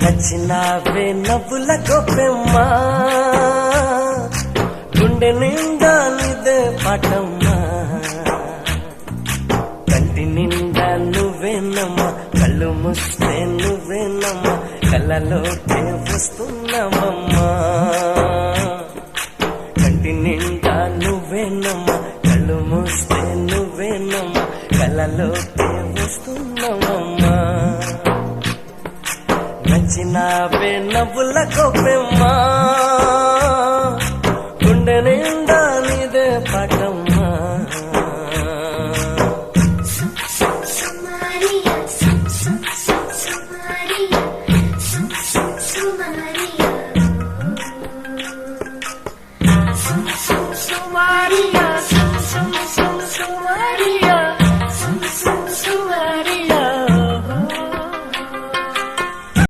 నచ్చినావే నవ్వుల గొప్పెమ్మా గుండె నిండా నిదే పాటమ్మా కంటి నిండా నువ్వేనమ్మా కళ్ళు మూస్తే నువ్వేనమ్మా కళ్ళలోకే వస్తున్నావమ్మా కంటి నిండా నువ్వేనమ్మా కళ్ళు మూస్తే నువ్వేనమ్మా కళ్ళలోకే వస్తున్నావమ్మా నచ్చినావే నవ్వుల గొప్పెమ్మా గుండె